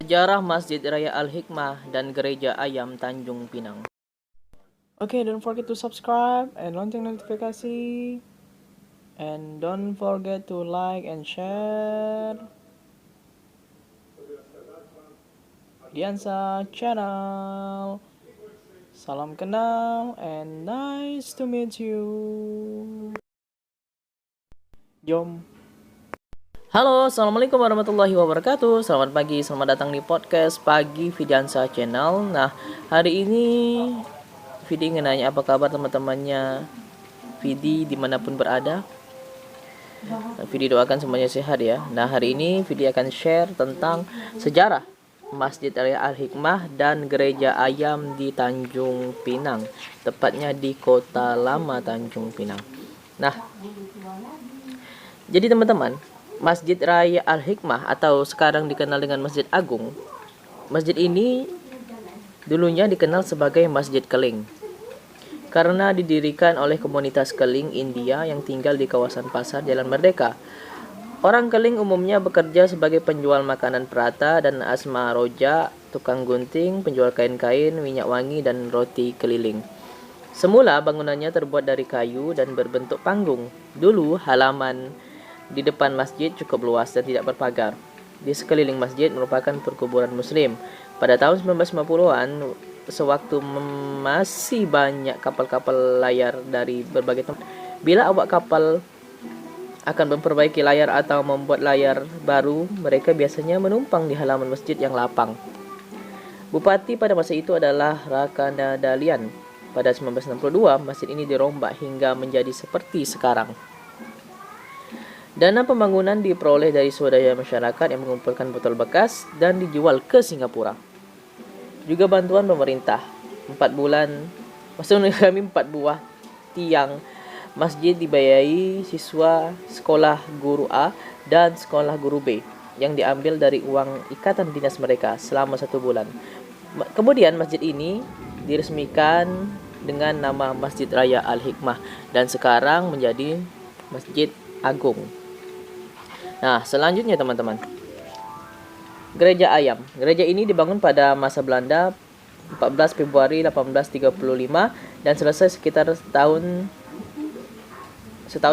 Sejarah Masjid Raya Al-Hikmah dan Gereja Ayam Tanjung Pinang. Okay, don't forget to subscribe and lonceng notifikasi. And don't forget to like and share Diansa channel. Salam kenal and nice to meet you. Jom. Halo, assalamualaikum warahmatullahi wabarakatuh. Selamat pagi, selamat datang di podcast Pagi Fidansa Channel. Nah, hari ini Vidi ingin nanya apa kabar teman-temannya Vidi dimanapun berada. Vidi doakan semuanya sehat ya. Nah, hari ini Vidi akan share tentang sejarah Masjid Raya Al-Hikmah dan Gereja Ayam di Tanjung Pinang, tepatnya di Kota Lama Tanjung Pinang. Nah, jadi teman-teman, Masjid Raya Al-Hikmah atau sekarang dikenal dengan Masjid Agung. Masjid ini dulunya dikenal sebagai Masjid Keling karena didirikan oleh komunitas Keling India yang tinggal di kawasan Pasar Jalan Merdeka. Orang Keling umumnya bekerja sebagai penjual makanan perata dan asma roja, tukang gunting, penjual kain-kain, minyak wangi, dan roti keliling. Semula bangunannya terbuat dari kayu dan berbentuk panggung. Dulu halaman di depan masjid cukup luas dan tidak berpagar. Di sekeliling masjid merupakan perkuburan muslim. Pada tahun 1950-an, sewaktu masih banyak kapal-kapal layar dari berbagai tempat, bila awak kapal akan memperbaiki layar atau membuat layar baru, mereka biasanya menumpang di halaman masjid yang lapang. Bupati pada masa itu adalah Rakana Dalian. Pada 1962, masjid ini dirombak hingga menjadi seperti sekarang. Dana pembangunan diperoleh dari swadaya masyarakat yang mengumpulkan botol bekas dan dijual ke Singapura. Juga bantuan pemerintah. 4 buah tiang masjid dibayai siswa sekolah guru A dan sekolah guru B yang diambil dari uang ikatan dinas mereka selama 1 bulan. Kemudian masjid ini diresmikan dengan nama Masjid Raya Al-Hikmah dan sekarang menjadi Masjid Agung. Nah, selanjutnya teman-teman, Gereja Ayam. Gereja ini dibangun pada masa Belanda 14 Februari 1835 dan selesai sekitar setahun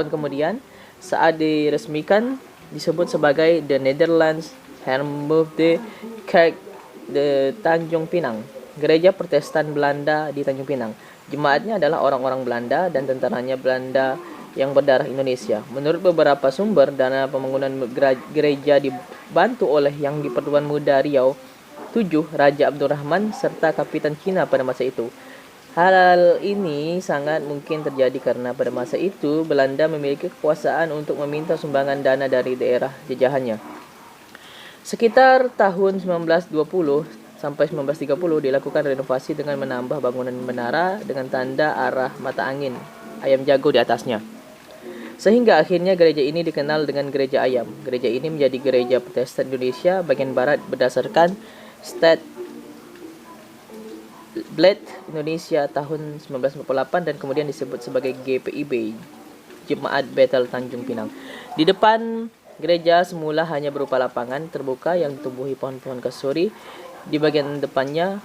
kemudian. Saat diresmikan disebut sebagai The Netherlands Hervormde Kerk de Tanjung Pinang, Gereja Protestan Belanda di Tanjung Pinang. Jemaatnya adalah orang-orang Belanda dan tentaranya Belanda yang berdarah Indonesia. Menurut beberapa sumber, dana pembangunan gereja dibantu oleh Yang di-Pertuan Muda Riau 7, Raja Abdurrahman, serta Kapitan Cina pada masa itu. Hal ini sangat mungkin terjadi karena pada masa itu Belanda memiliki kekuasaan untuk meminta sumbangan dana dari daerah jajahannya. Sekitar tahun 1920 sampai 1930 dilakukan renovasi dengan menambah bangunan menara dengan tanda arah mata angin ayam jago di atasnya. Sehingga akhirnya gereja ini dikenal dengan Gereja Ayam. Gereja ini menjadi gereja Protestan Indonesia bagian barat berdasarkan Stat Bled Indonesia tahun 1948 dan kemudian disebut sebagai GPIB, Jemaat Bethel Tanjung Pinang. Di depan gereja semula hanya berupa lapangan terbuka yang ditumbuhi pohon-pohon kasuri. Di bagian depannya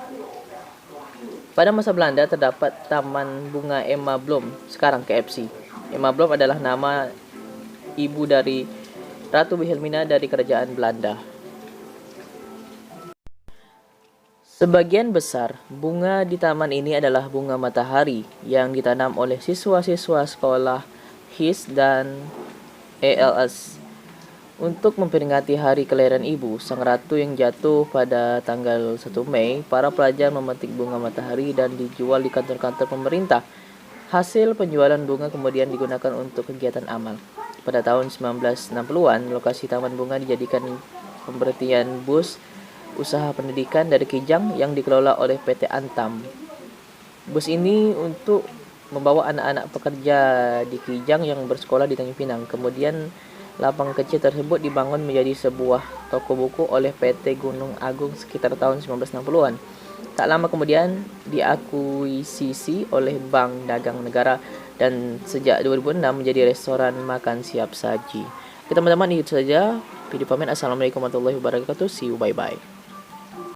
pada masa Belanda terdapat Taman Bunga Emma Blom, sekarang KFC. Emma Blom adalah nama ibu dari Ratu Wilhelmina dari Kerajaan Belanda. Sebagian besar bunga di taman ini adalah bunga matahari yang ditanam oleh siswa-siswa sekolah HIS dan ELS untuk memperingati hari kelahiran ibu sang ratu yang jatuh pada tanggal 1 Mei. Para pelajar memetik bunga matahari dan dijual di kantor-kantor pemerintah. Hasil penjualan bunga kemudian digunakan untuk kegiatan amal. Pada tahun 1960-an, lokasi taman bunga dijadikan pemberhentian bus usaha pendidikan dari Kijang yang dikelola oleh PT Antam. Bus ini untuk membawa anak-anak pekerja di Kijang yang bersekolah di Tanjung Pinang. Kemudian lapangan kecil tersebut dibangun menjadi sebuah toko buku oleh PT Gunung Agung sekitar tahun 1960-an. Tak lama kemudian diakuisisi oleh Bank Dagang Negara dan sejak 2006 menjadi restoran makan siap saji. Oke teman-teman, itu saja video pamit. Assalamualaikum warahmatullahi wabarakatuh. See you, bye-bye.